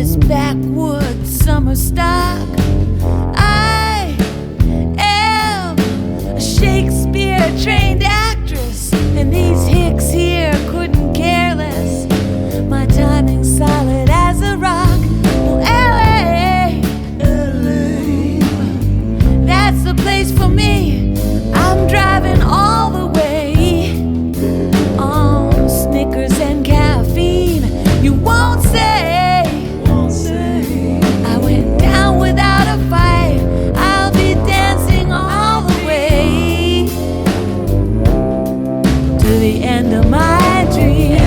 this backwoods summer stock. I am a Shakespeare-trained actress, and these hicks here couldn't care less. My timing's solid as a rock. Well, LA, that's the place for me. I'm driving all the way on Snickers and caffeine. You won't say I went down without a fight. I'll be dancing all the way to the end of my dream.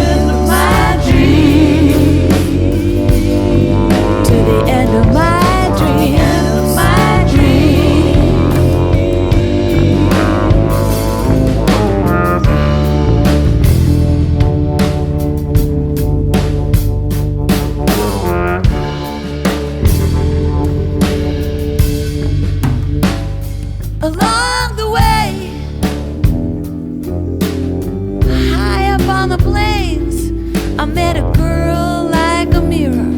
To the end of my dream. Along the way, high up on the plains, I met a girl like a mirror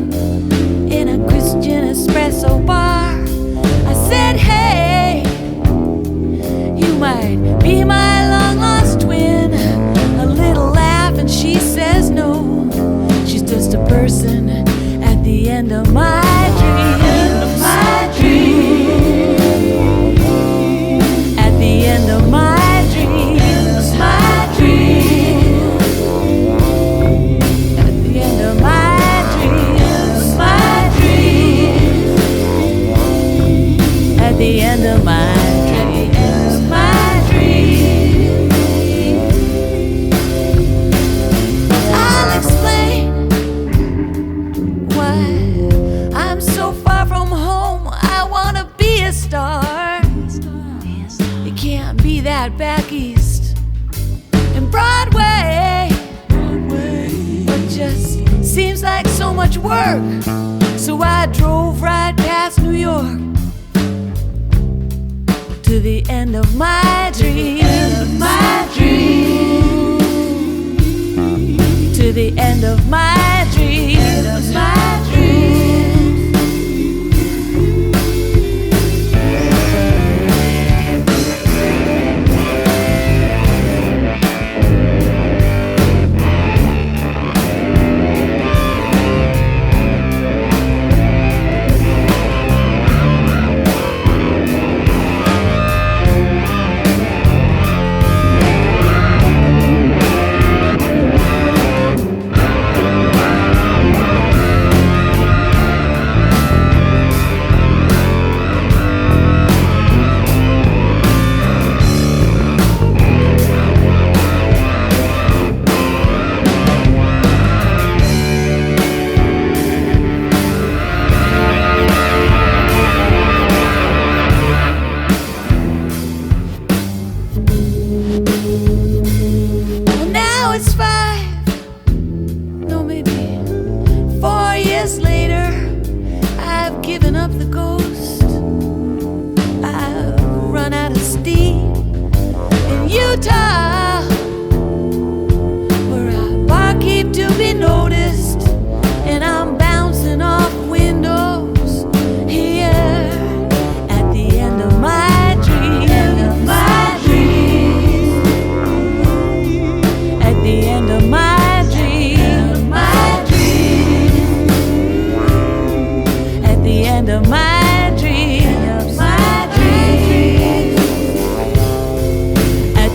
in a Christian espresso bar. I said, hey, you might be my long-lost twin. A little laugh and she says no. She's just a person at the end of my dream. At the end of my dreams, my dream. At the end of my dreams, my dream. At the end of my dreams, my dream. I'll explain why I'm so far from home. I wanna be a star. You can't be that back east in Broadway. It just seems like so much work. So I drove right past New York to the end of my dream. To the end of my dream.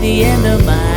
The end of my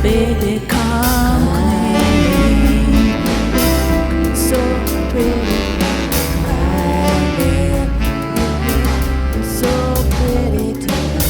baby, come clean. So pretty, so pretty tonight.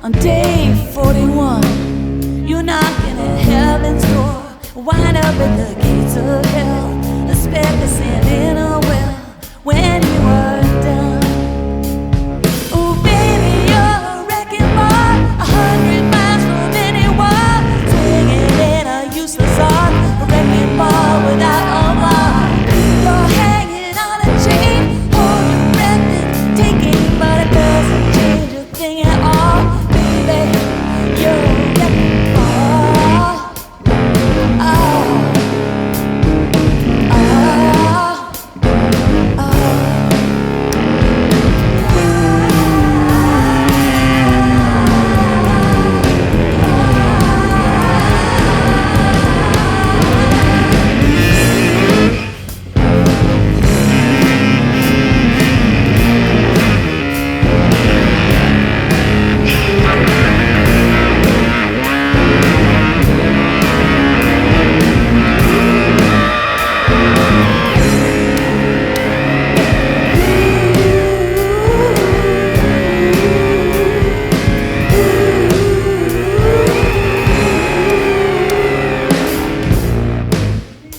on day 41. up at the gates of hell, a speck of sand in a well when you are done. Oh baby, you're a wrecking ball, 100 miles from anyone, swinging in a useless arm, a wrecking ball without a mark. You're hanging on a chain, hold your breath and taking, but it doesn't change a thing at all. Baby, you're a wrecking ball. Oh, oh, oh.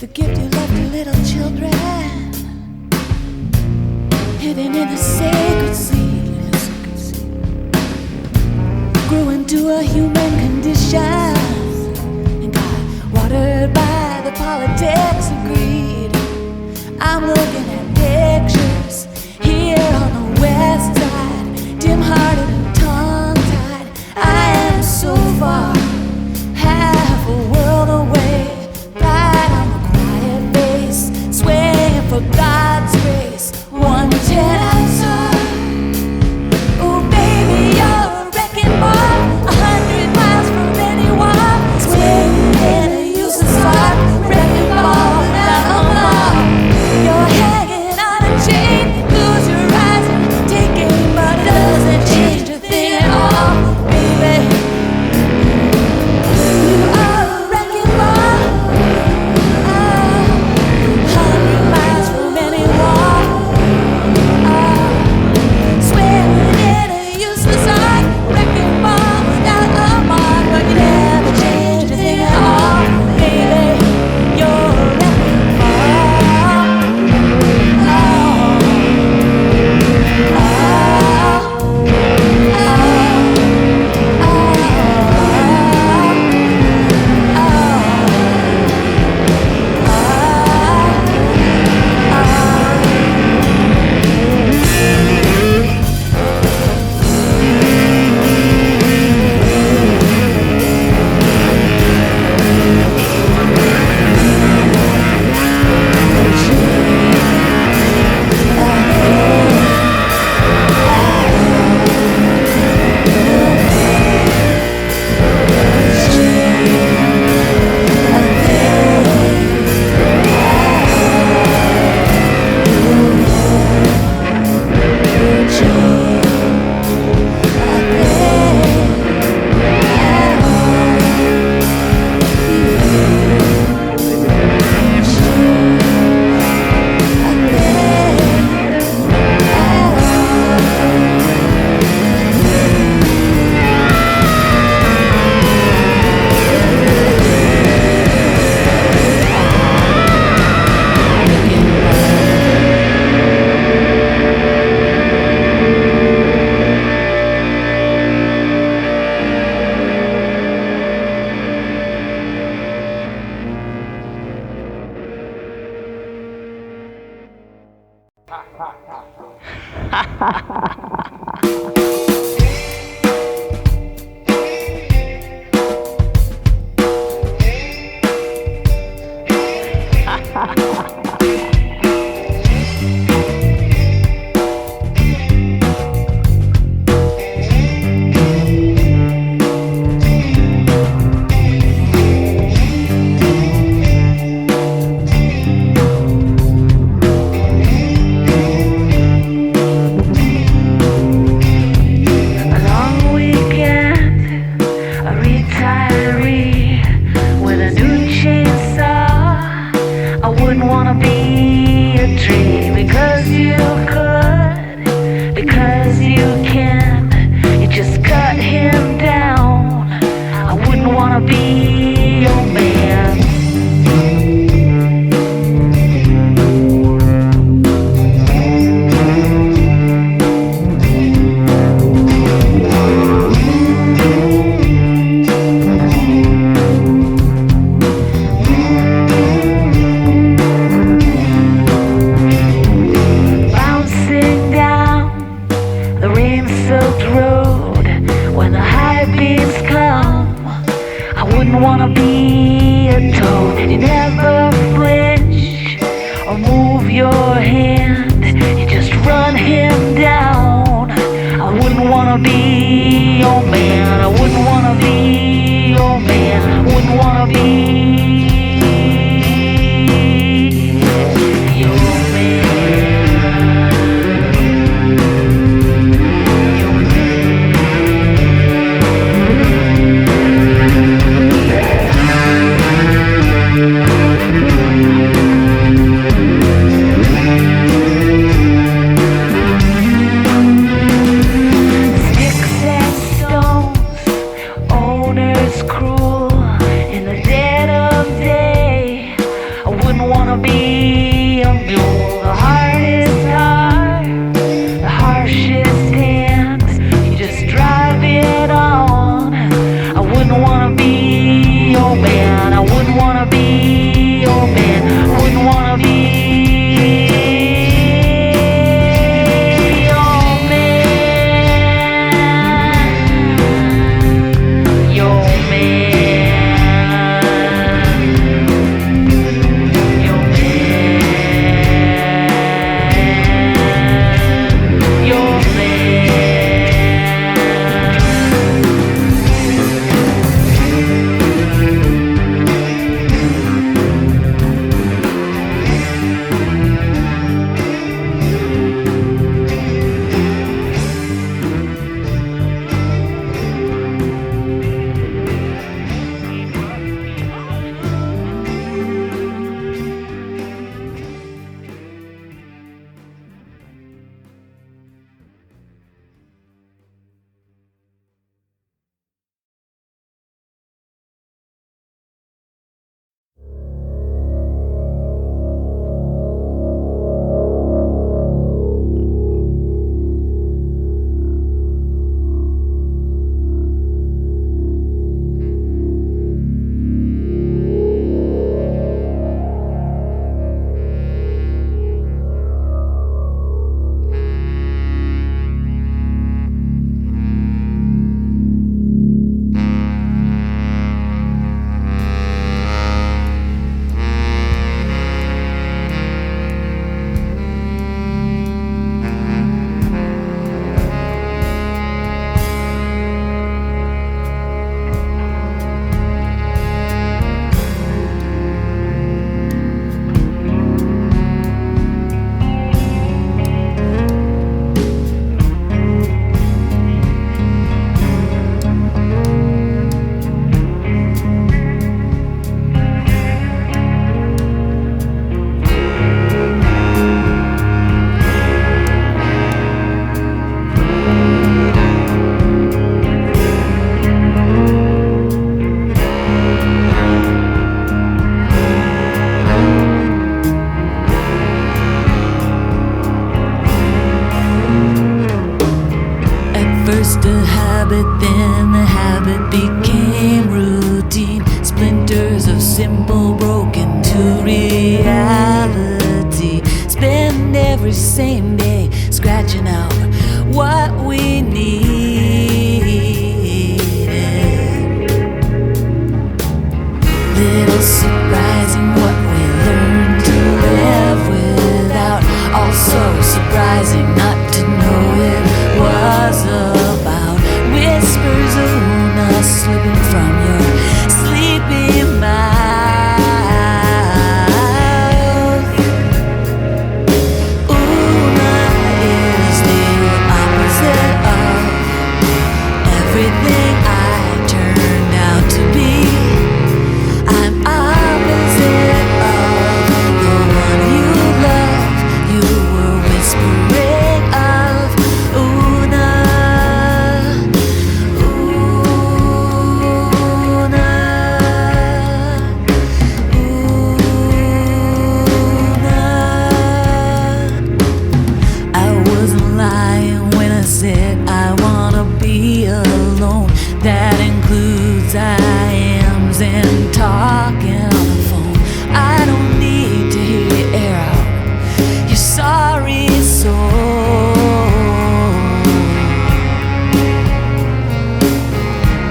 The gift you left to little children, hidden in a sacred seed, grew into a human condition and got watered by the politics of greed. I'm looking at pictures here on the west side, dim-hearted and tongue-tied. I am so far, half a world away, right on the quiet base, swaying for God's grace, 110 outside. Oh baby, you're a wrecking ball, 100 miles from anyone, swinging in a useless heart, wrecking ball without a mark. Your head wouldn't wanna be a toad. You never flinch or move your hand, you just run him down. I wouldn't wanna be your man. I wouldn't wanna be your man. I wouldn't wanna be your man.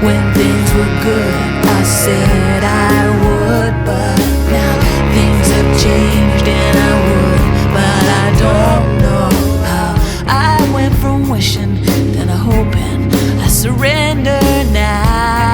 When things were good, I said I would, but now things have changed and I would, but I don't know how. I went from wishing, then I hoping, I surrender now.